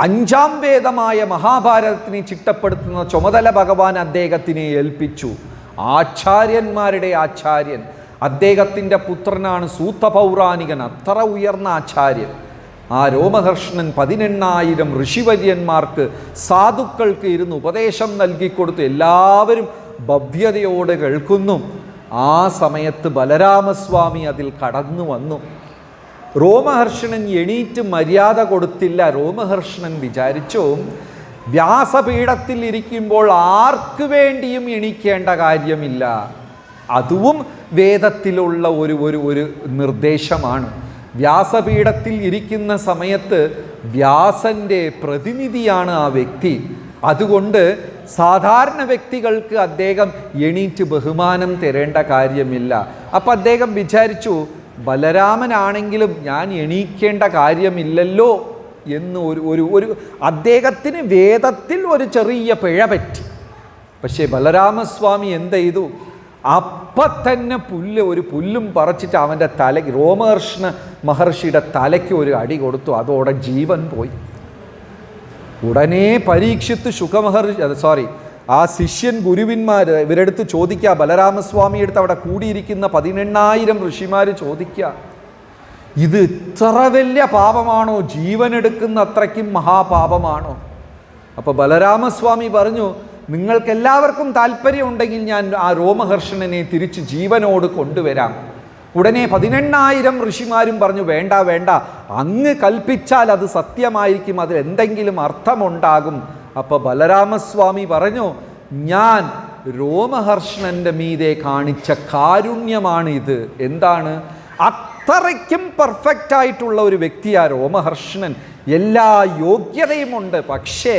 5ാം വേദമായ മഹാഭാരതത്തിനെ ചിട്ടപ്പെടുത്തുന്ന ചുമതല ഭഗവാൻ അദ്ദേഹത്തിനെ ഏൽപ്പിച്ചു. ആചാര്യന്മാരുടെ ആചാര്യൻ. അദ്ദേഹത്തിൻ്റെ പുത്രനാണ് സൂതപൗരാണികൻ, അത്ര ഉയർന്ന ആചാര്യൻ. ആ രോമഹർഷണൻ 18,000 ഋഷിവര്യന്മാർക്ക്, സാധുക്കൾക്ക് ഇരുന്ന് ഉപദേശം നൽകിക്കൊടുത്തു. എല്ലാവരും ഭവ്യതയോടെ കേൾക്കുന്നു. ആ സമയത്ത് ബലരാമസ്വാമി അതിൽ കടന്നു വന്നു. രോമഹർഷണൻ എണീറ്റ് മര്യാദ കൊടുത്തില്ല. രോമഹർഷണൻ വിചാരിച്ചു, വ്യാസപീഠത്തിൽ ഇരിക്കുമ്പോൾ ആർക്ക് വേണ്ടിയും എണീക്കേണ്ട കാര്യമില്ല. അതും വേദത്തിലുള്ള ഒരു നിർദ്ദേശമാണ്. വ്യാസപീഠത്തിൽ ഇരിക്കുന്ന സമയത്ത് വ്യാസൻ്റെ പ്രതിനിധിയാണ് ആ വ്യക്തി. അതുകൊണ്ട് സാധാരണ വ്യക്തികൾക്ക് അദ്ദേഹം എണീറ്റ് ബഹുമാനം തരേണ്ട കാര്യമില്ല. അപ്പം അദ്ദേഹം വിചാരിച്ചു, ബലരാമനാണെങ്കിലും ഞാൻ എണീക്കേണ്ട കാര്യമില്ലല്ലോ എന്ന് ഒരു അദ്ദേഹത്തിന് വേദത്തിൽ ഒരു ചെറിയ പിഴ പറ്റി. പക്ഷേ ബലരാമസ്വാമി എന്ത് ചെയ്തു? അപ്പം തന്നെ ഒരു പുല്ലും പറിച്ചിട്ട് അവൻ്റെ തലയ്ക്ക്, രോമഹർഷണ മഹർഷിയുടെ തലയ്ക്ക് ഒരു അടി കൊടുത്തു. അതോടെ ജീവൻ പോയി. ഉടനെ പരീക്ഷിത്ത് ആ ശിഷ്യൻ ഗുരുവിന്മാർ ഇവരെടുത്ത് ചോദിക്കുക, ബലരാമസ്വാമി എടുത്ത് അവിടെ കൂടിയിരിക്കുന്ന 18,000 ഋഷിമാർ ചോദിക്കുക, ഇത് ഇത്ര വലിയ പാപമാണോ? ജീവനെടുക്കുന്ന അത്രയ്ക്കും മഹാപാപമാണോ? അപ്പോൾ ബലരാമസ്വാമി പറഞ്ഞു, നിങ്ങൾക്കെല്ലാവർക്കും താല്പര്യമുണ്ടെങ്കിൽ ഞാൻ ആ രോമഹർഷണനെ തിരിച്ച് ജീവനോട് കൊണ്ടുവരാം. ഉടനെ 18,000 ഋഷിമാരും പറഞ്ഞു, വേണ്ട വേണ്ട, അങ്ങ് കൽപ്പിച്ചാൽ അത് സത്യമായിരിക്കും, അതിൽ എന്തെങ്കിലും അർത്ഥമുണ്ടാകും. അപ്പോൾ ബലരാമസ്വാമി പറഞ്ഞു, ഞാൻ രോമഹർഷണൻ്റെ മീതെ കാണിച്ച കാരുണ്യമാണിത്. എന്താണ്? അത്രയ്ക്കും പെർഫെക്റ്റ് ആയിട്ടുള്ള ഒരു വ്യക്തിയാ രോമഹർഷണൻ, എല്ലാ യോഗ്യതയുമുണ്ട്. പക്ഷേ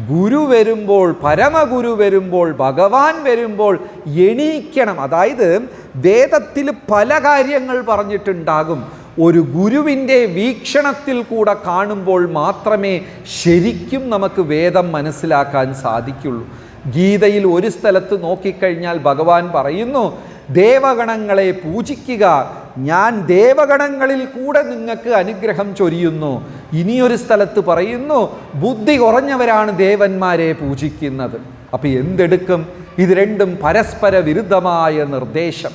ഗുരു വരുമ്പോൾ, പരമഗുരു വരുമ്പോൾ, ഭഗവാൻ വരുമ്പോൾ എണീക്കണം. അതായത് വേദത്തിൽ പല കാര്യങ്ങൾ പറഞ്ഞിട്ടുണ്ടാകും. ഒരു ഗുരുവിൻ്റെ വീക്ഷണത്തിൽ കൂടെ കാണുമ്പോൾ മാത്രമേ ശരിക്കും നമുക്ക് വേദം മനസ്സിലാക്കാൻ സാധിക്കുള്ളൂ. ഗീതയിൽ ഒരു സ്ഥലത്ത് നോക്കിക്കഴിഞ്ഞാൽ ഭഗവാൻ പറയുന്നു, ദേവഗണങ്ങളെ പൂജിക്കുക, ഞാൻ ദേവഗണങ്ങളിൽ കൂടെ നിങ്ങൾക്ക് അനുഗ്രഹം ചൊരിയുന്നു. ഇനിയൊരു സ്ഥലത്ത് പറയുന്നു, ബുദ്ധി കുറഞ്ഞവരാണ് ദേവന്മാരെ പൂജിക്കുന്നത്. അപ്പം എന്തെടുക്കും? ഇത് രണ്ടും പരസ്പര വിരുദ്ധമായ നിർദ്ദേശം.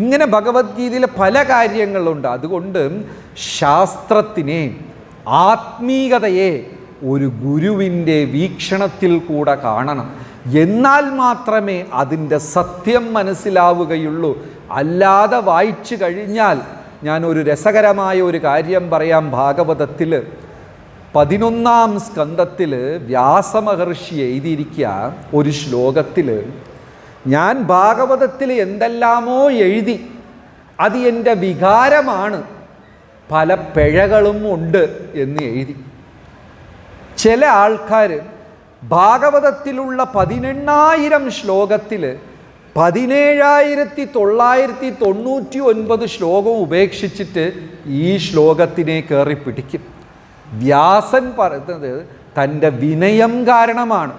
ഇങ്ങനെ ഭഗവത്ഗീതയിലെ പല കാര്യങ്ങളുണ്ട്. അതുകൊണ്ട് ശാസ്ത്രത്തിനെ, ആത്മീകതയെ ഒരു ഗുരുവിൻ്റെ വീക്ഷണത്തിൽ കൂടെ കാണണം. എന്നാൽ മാത്രമേ അതിൻ്റെ സത്യം മനസ്സിലാവുകയുള്ളൂ. അല്ലാതെ വായിച്ചു കഴിഞ്ഞാൽ, ഞാനൊരു രസകരമായ ഒരു കാര്യം പറയാം. ഭാഗവതത്തിൽ 11-ാം സ്കന്ധത്തിൽ വ്യാസമഹർഷി എഴുതിയിരിക്കുക ഒരു ശ്ലോകത്തിൽ, ഞാൻ ഭാഗവതത്തിൽ എന്തെല്ലാമോ എഴുതി, അത് എൻ്റെ വികാരമാണ്, പല പിഴകളും ഉണ്ട് എന്ന് എഴുതി. ചില ആൾക്കാർ ഭാഗവതത്തിലുള്ള 18,000 ശ്ലോകത്തിൽ 17,999 ശ്ലോകം ഉപേക്ഷിച്ചിട്ട് ഈ ശ്ലോകത്തിനെ കയറി പിടിക്കും. വ്യാസൻ പറയുന്നത് തൻ്റെ വിനയം കാരണമാണ്.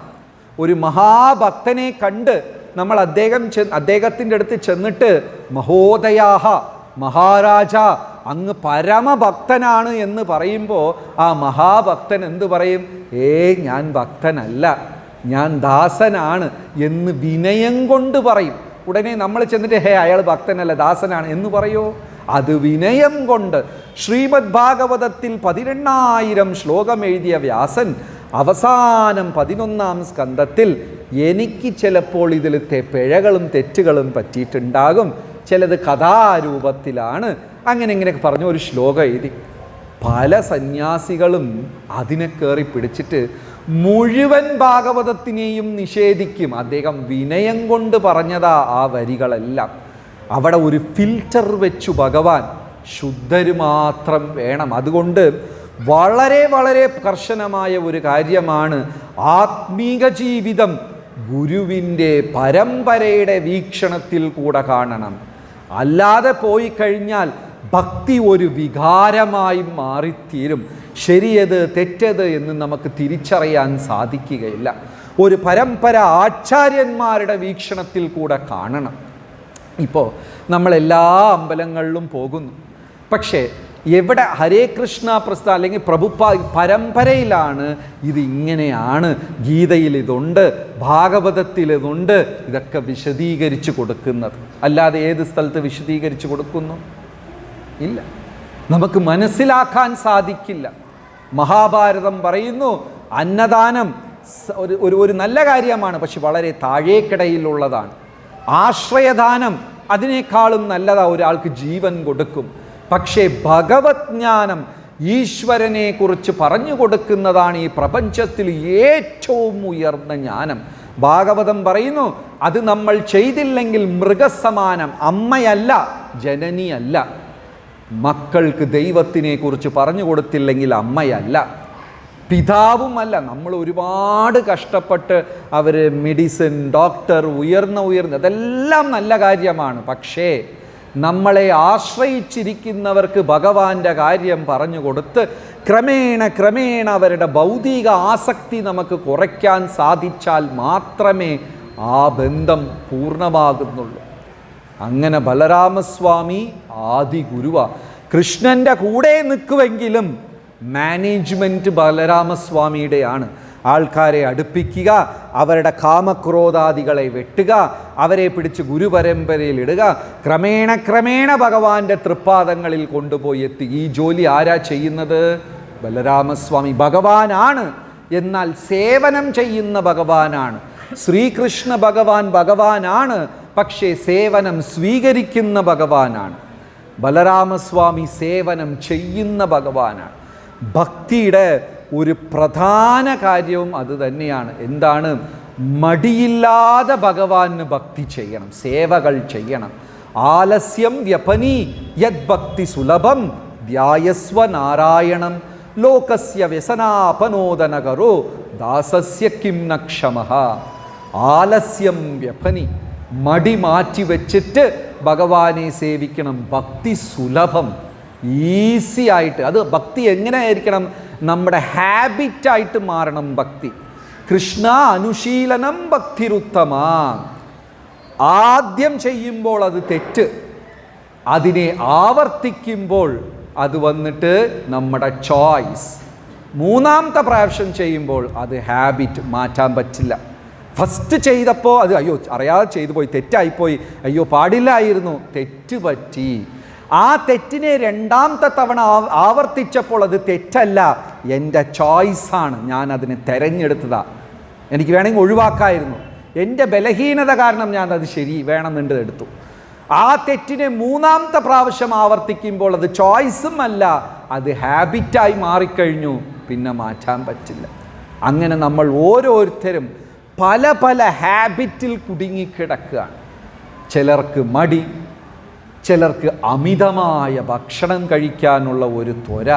ഒരു മഹാഭക്തനെ കണ്ട് നമ്മൾ അദ്ദേഹത്തിൻ്റെ അടുത്ത് ചെന്നിട്ട്, മഹോദയാഹ, മഹാരാജ, അങ്ങ് പരമഭക്തനാണ് എന്ന് പറയുമ്പോൾ ആ മഹാഭക്തൻ എന്തു പറയും? ഞാൻ ഭക്തനല്ല, ഞാൻ ദാസനാണ് എന്ന് വിനയം കൊണ്ട് പറയും. ഉടനെ നമ്മൾ ചെന്നിട്ട് അയാൾ ഭക്തനല്ല, ദാസനാണ് എന്ന് പറയോ? അത് വിനയം കൊണ്ട്. ശ്രീമദ് ഭാഗവതത്തിൽ 18,000 ശ്ലോകം എഴുതിയ വ്യാസൻ അവസാനം 11-ാം സ്കന്ധത്തിൽ, എനിക്ക് ചിലപ്പോൾ ഇതിൽ പിഴകളും തെറ്റുകളും പറ്റിയിട്ടുണ്ടാകും, ചിലത് കഥാരൂപത്തിലാണ്, അങ്ങനെ ഇങ്ങനെയൊക്കെ പറഞ്ഞ ഒരു ശ്ലോകം എഴുതി. പല സന്യാസികളും അതിനെ കയറി പിടിച്ചിട്ട് മുഴുവൻ ഭാഗവതത്തിനെയും നിഷേധിക്കും. അദ്ദേഹം വിനയം കൊണ്ട് പറഞ്ഞതാ ആ വരികളെല്ലാം. അവിടെ ഒരു ഫിൽറ്റർ വെച്ചു ഭഗവാൻ, ശുദ്ധര് മാത്രം വേണം. അതുകൊണ്ട് വളരെ വളരെ കർശനമായ ഒരു കാര്യമാണ് ആത്മീക ജീവിതം ഗുരുവിൻ്റെ പരമ്പരയുടെ വീക്ഷണത്തിൽ കൂടെ കാണണം. അല്ലാതെ പോയി കഴിഞ്ഞാൽ ഭക്തി ഒരു വികാരമായി മാറിത്തീരും. ശരിയത് തെറ്റത് എന്ന് നമുക്ക് തിരിച്ചറിയാൻ സാധിക്കുകയില്ല. ഒരു പരമ്പര ആചാര്യന്മാരുടെ വീക്ഷണത്തിൽ കൂടെ കാണണം. ഇപ്പോൾ നമ്മളെല്ലാ അമ്പലങ്ങളിലും പോകുന്നു, പക്ഷേ എവിടെ ഹരേ കൃഷ്ണ പ്രസ്ഥാനം അല്ലെങ്കിൽ പരമ്പരയിലാണ് ഇതിങ്ങനെയാണ്, ഗീതയിൽ ഇതുണ്ട്, ഭാഗവതത്തിൽ ഇതുണ്ട്, ഇതൊക്കെ വിശദീകരിച്ച് കൊടുക്കുന്നത്. അല്ലാതെ ഏത് സ്ഥലത്ത് വിശദീകരിച്ച് കൊടുക്കുന്നു? ഇല്ല. നമുക്ക് മനസ്സിലാക്കാൻ സാധിക്കില്ല. മഹാഭാരതം പറയുന്നു അന്നദാനം ഒരു നല്ല കാര്യമാണ്, പക്ഷെ വളരെ താഴേക്കിടയിലുള്ളതാണ്. ആശ്രയദാനം അതിനേക്കാളും നല്ലതാ, ഒരാൾക്ക് ജീവൻ കൊടുക്കും. പക്ഷേ ഭഗവത് ജ്ഞാനം, ഈശ്വരനെ കുറിച്ച് പറഞ്ഞു കൊടുക്കുന്നതാണ് ഈ പ്രപഞ്ചത്തിൽ ഏറ്റവും ഉയർന്ന ജ്ഞാനം. ഭാഗവതം പറയുന്നു അത് നമ്മൾ ചെയ്തില്ലെങ്കിൽ മൃഗസമാനം. അമ്മയല്ല, ജനനിയല്ല. മക്കൾക്ക് ദൈവത്തിനെ കുറിച്ച് പറഞ്ഞു കൊടുത്തില്ലെങ്കിൽ അമ്മയല്ല, പിതാവുമല്ല. നമ്മൾ ഒരുപാട് കഷ്ടപ്പെട്ട് അവർ മെഡിസിൻ, ഡോക്ടർ, ഉയർന്ന അതെല്ലാം നല്ല കാര്യമാണ്. പക്ഷേ നമ്മളെ ആശ്രയിച്ചിരിക്കുന്നവർക്ക് ഭഗവാന്റെ കാര്യം പറഞ്ഞു കൊടുത്ത് ക്രമേണ അവരുടെ ഭൗതിക ആസക്തി നമുക്ക് കുറയ്ക്കാൻ സാധിച്ചാൽ മാത്രമേ ആ ബന്ധം പൂർണ്ണമാകുന്നുള്ളൂ. അങ്ങനെ ബലരാമസ്വാമി ആദി ഗുരുവാ. കൃഷ്ണൻ്റെ കൂടെ നിൽക്കുമെങ്കിലും മാനേജ്മെൻറ്റ് ബലരാമസ്വാമിയുടെയാണ്. ആൾക്കാരെ അടുപ്പിക്കുക, അവരുടെ കാമക്രോധാദികളെ വെട്ടുക, അവരെ പിടിച്ച് ഗുരുപരമ്പരയിൽ ഇടുക, ക്രമേണ ഭഗവാന്റെ തൃപ്പാദങ്ങളിൽ കൊണ്ടുപോയി എത്തി. ഈ ജോലി ആരാ ചെയ്യുന്നത്? ബലരാമസ്വാമി. ഭഗവാനാണ്, എന്നാൽ സേവനം ചെയ്യുന്ന ഭഗവാനാണ്. ശ്രീകൃഷ്ണ ഭഗവാനാണ്, പക്ഷേ സേവനം സ്വീകരിക്കുന്ന ഭഗവാനാണ്. ബലരാമസ്വാമി സേവനം ചെയ്യുന്ന ഭഗവാനാണ്. ഭക്തിയുടെ ഒരു പ്രധാന കാര്യവും അത് തന്നെയാണ്. എന്താണ്? മടിയില്ലാതെ ഭഗവാന് ഭക്തി ചെയ്യണം, സേവകൾ ചെയ്യണം. ആലസ്യം വ്യപനി യത് ഭക്തി സുലഭം ധ്യായസ്വ നാരായണം ലോകസ്യ വ്യസനാപനോദനകരോ ദാസസ്യ കിം ന ക്ഷമഃ. ആലസ്യം വ്യപനി, മടി മാറ്റി വെച്ചിട്ട് ഭഗവാനെ സേവിക്കണം. ഭക്തി സുലഭം, ഈസി ആയിട്ട്. അത് ഭക്തി എങ്ങനെ ആയിരിക്കണം? നമ്മുടെ ഹാബിറ്റായിട്ട് മാറണം ഭക്തി. കൃഷ്ണ അനുശീലനം ഭക്തിരുത്തമ. ആദ്യം ചെയ്യുമ്പോൾ അത് തെറ്റ്, അതിനെ ആവർത്തിക്കുമ്പോൾ അത് വന്നിട്ട് നമ്മുടെ ചോയ്സ്. മൂന്നാമത്തെ പ്രാവശ്യം ചെയ്യുമ്പോൾ അത് ഹാബിറ്റ്, മാറ്റാൻ പറ്റില്ല. ഫസ്റ്റ് ചെയ്തപ്പോൾ അത് അയ്യോ അറിയാതെ ചെയ്തു പോയി, തെറ്റായിപ്പോയി, അയ്യോ പാടില്ലായിരുന്നു, തെറ്റ് പറ്റി. ആ തെറ്റിനെ രണ്ടാമത്തെ തവണ ആവർത്തിച്ചപ്പോൾ അത് തെറ്റല്ല, എൻ്റെ ചോയ്സാണ്, ഞാൻ അതിനെ തിരഞ്ഞെടുത്തതാണ്. എനിക്ക് വേണമെങ്കിൽ ഒഴിവാക്കായിരുന്നു, എൻ്റെ ബലഹീനത കാരണം ഞാൻ അത് ശരി വേണമെന്നുണ്ട് എടുത്തു. ആ തെറ്റിനെ മൂന്നാമത്തെ പ്രാവശ്യം ആവർത്തിക്കുമ്പോൾ അത് ചോയ്സും അല്ല, അത് ഹാബിറ്റായി മാറിക്കഴിഞ്ഞു, പിന്നെ മാറ്റാൻ പറ്റില്ല. അങ്ങനെ നമ്മൾ ഓരോരുത്തരും പല ഹാബിറ്റിൽ കുടുങ്ങിക്കിടക്കുകയാണ്. ചിലർക്ക് മടി, ചിലർക്ക് അമിതമായ ഭക്ഷണം കഴിക്കാനുള്ള ഒരു ത്വര,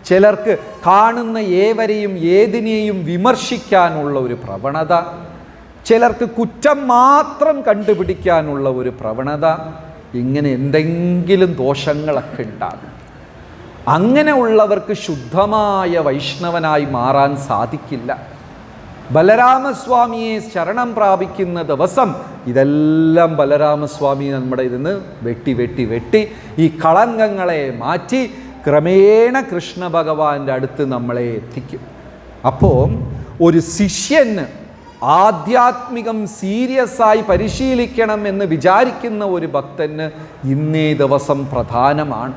ചിലർക്ക് കാണുന്ന ഏവരെയും ഏതിനെയും വിമർശിക്കാനുള്ള ഒരു പ്രവണത, ചിലർക്ക് കുറ്റം മാത്രം കണ്ടുപിടിക്കാനുള്ള ഒരു പ്രവണത. ഇങ്ങനെ എന്തെങ്കിലും ദോഷങ്ങളൊക്കെ ഉണ്ടാകും. അങ്ങനെയുള്ളവർക്ക് ശുദ്ധമായ വൈഷ്ണവനായി മാറാൻ സാധിക്കില്ല. ബലരാമസ്വാമിയെ ശരണം പ്രാപിക്കുന്ന ദിവസം ഇതെല്ലാം ബലരാമസ്വാമി നമ്മുടെ ഇതിന്ന് വെട്ടി ഈ കളങ്കങ്ങളെ മാറ്റി ക്രമേണ കൃഷ്ണ ഭഗവാന്റെ അടുത്ത് നമ്മളെ എത്തിക്കും. അപ്പോൾ ഒരു ശിഷ്യന് ആധ്യാത്മികം സീരിയസായി പരിശീലിക്കണം എന്ന് വിചാരിക്കുന്ന ഒരു ഭക്തന് ഇന്നേ ദിവസം പ്രധാനമാണ്.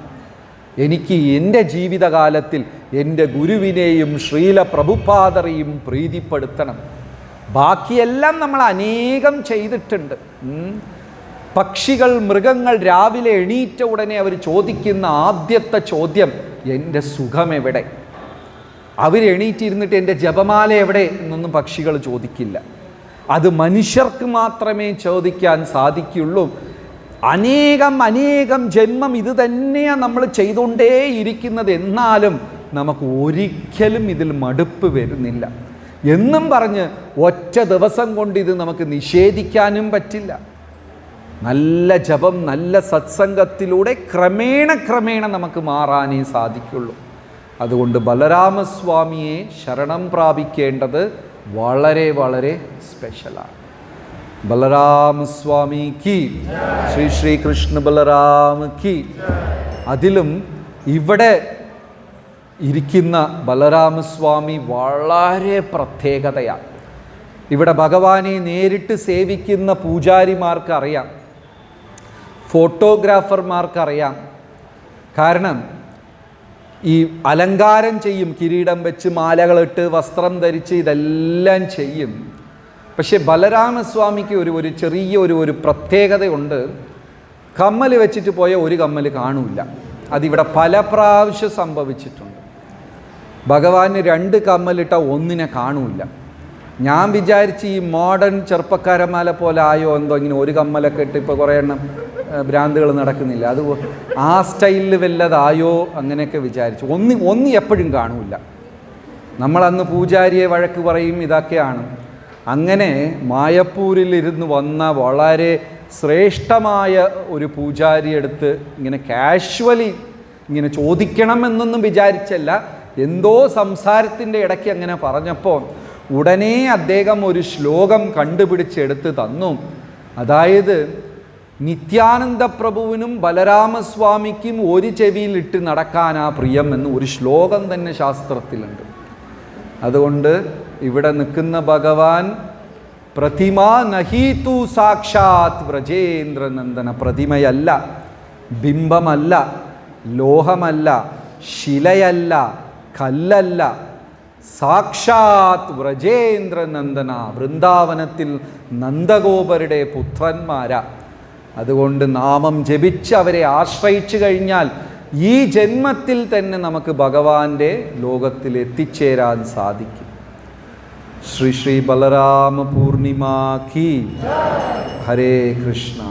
എനിക്ക് എൻ്റെ ജീവിതകാലത്തിൽ എൻ്റെ ഗുരുവിനെയും ശ്രീല പ്രഭുപാദരെയും പ്രീതിപ്പെടുത്തണം. ബാക്കിയെല്ലാം നമ്മൾ അനേകം ചെയ്തിട്ടുണ്ട്. പക്ഷികൾ, മൃഗങ്ങൾ രാവിലെ എണീറ്റ ഉടനെ അവർ ചോദിക്കുന്ന ആദ്യത്തെ ചോദ്യം എൻ്റെ സുഖം എവിടെ? അവർ എണീറ്റിരുന്നിട്ട് എൻ്റെ ജപമാല എവിടെ എന്നൊന്നും പക്ഷികൾ ചോദിക്കില്ല. അത് മനുഷ്യർക്ക് മാത്രമേ ചോദിക്കാൻ സാധിക്കുള്ളൂ. അനേകം ജന്മം ഇത് തന്നെയാണ് നമ്മൾ ചെയ്തുകൊണ്ടേയിരിക്കുന്നത്. എന്നാലും നമുക്ക് ഒരിക്കലും ഇതിൽ മടുപ്പ് വരുന്നില്ല എന്നും പറഞ്ഞ് ഒറ്റ ദിവസം കൊണ്ട് ഇത് നമുക്ക് നിഷേധിക്കാനും പറ്റില്ല. നല്ല ജപം, നല്ല സത്സംഗത്തിലൂടെ ക്രമേണ നമുക്ക് മാറാനേ സാധിക്കുള്ളൂ. അതുകൊണ്ട് ബലരാമസ്വാമിയെ ശരണം പ്രാപിക്കേണ്ടത് വളരെ സ്പെഷ്യലാണ്. ബലരാമസ്വാമി കി, ശ്രീ കൃഷ്ണ ബലരാമ കി. അതിലും ഇവിടെ ഇരിക്കുന്ന ബലരാമസ്വാമി വളരെ പ്രത്യേകതയാണ്. ഇവിടെ ഭഗവാനെ നേരിട്ട് സേവിക്കുന്ന പൂജാരിമാർക്കറിയാം, ഫോട്ടോഗ്രാഫർമാർക്കറിയാം, കാരണം ഈ അലങ്കാരം ചെയ്യും, കിരീടം വെച്ച് മാലകളിട്ട് വസ്ത്രം ധരിച്ച് ഇതെല്ലാം ചെയ്യും. പക്ഷെ ബലരാമസ്വാമിക്ക് ഒരു ചെറിയ ഒരു പ്രത്യേകതയുണ്ട്. കമ്മൽ വെച്ചിട്ട് പോയ ഒരു കമ്മൽ കാണില്ല. അതിവിടെ പല പ്രാവശ്യം സംഭവിച്ചിട്ടുണ്ട്. ഭഗവാന് 2 കമ്മലിട്ട ഒന്നിനെ കാണില്ല. ഞാൻ വിചാരിച്ച് ഈ മോഡേൺ ചെറുപ്പക്കാരന്മാരെ പോലെ ആയോ എന്തോ, ഇങ്ങനെ ഒരു കമ്മലൊക്കെ ഇട്ട് ഇപ്പോൾ കുറേ എണ്ണം ഭ്രാന്തുകൾ നടക്കുന്നില്ല, അത് ആ സ്റ്റൈലിൽ വല്ലതായോ അങ്ങനെയൊക്കെ വിചാരിച്ചു. ഒന്ന് എപ്പോഴും കാണില്ല. നമ്മളന്ന് പൂജാരിയെ വഴക്ക് പറയും, ഇതൊക്കെയാണ്. അങ്ങനെ മായപ്പൂരിലിരുന്ന് വന്ന വളരെ ശ്രേഷ്ഠമായ ഒരു പൂജാരിയെടുത്ത് ഇങ്ങനെ കാഷ്വലി ഇങ്ങനെ ചോദിക്കണമെന്നൊന്നും വിചാരിച്ചല്ല, എന്തോ സംസാരത്തിൻ്റെ ഇടയ്ക്ക് അങ്ങനെ പറഞ്ഞപ്പോൾ ഉടനെ അദ്ദേഹം ഒരു ശ്ലോകം കണ്ടുപിടിച്ചെടുത്ത് തന്നു. അതായത് നിത്യാനന്ദ പ്രഭുവിനും ബലരാമസ്വാമിക്കും ഒരു ചെവിയിലിട്ട് നടക്കാനാ പ്രിയം എന്ന് ഒരു ശ്ലോകം തന്നെ ശാസ്ത്രത്തിലുണ്ട്. അതുകൊണ്ട് ഇവിടെ നിൽക്കുന്ന ഭഗവാൻ പ്രതിമ നഹീതു സാക്ഷാത് വ്രജേന്ദ്രനന്ദന, പ്രതിമയല്ല, ബിംബമല്ല, ലോഹമല്ല, ശിലയല്ല, കല്ലല്ല, സാക്ഷാത് വ്രജേന്ദ്രനന്ദന, വൃന്ദാവനത്തിൽ നന്ദഗോപരുടെ പുത്രന്മാരാ. അതുകൊണ്ട് നാമം ജപിച്ച് അവരെ ആശ്രയിച്ചു കഴിഞ്ഞാൽ ഈ ജന്മത്തിൽ തന്നെ നമുക്ക് ഭഗവാന്റെ ലോകത്തിൽ എത്തിച്ചേരാൻ സാധിക്കും. ശ്രീ ശ്രീ ബലരാമ പൂർണിമ കി. ഹരേ കൃഷ്ണ.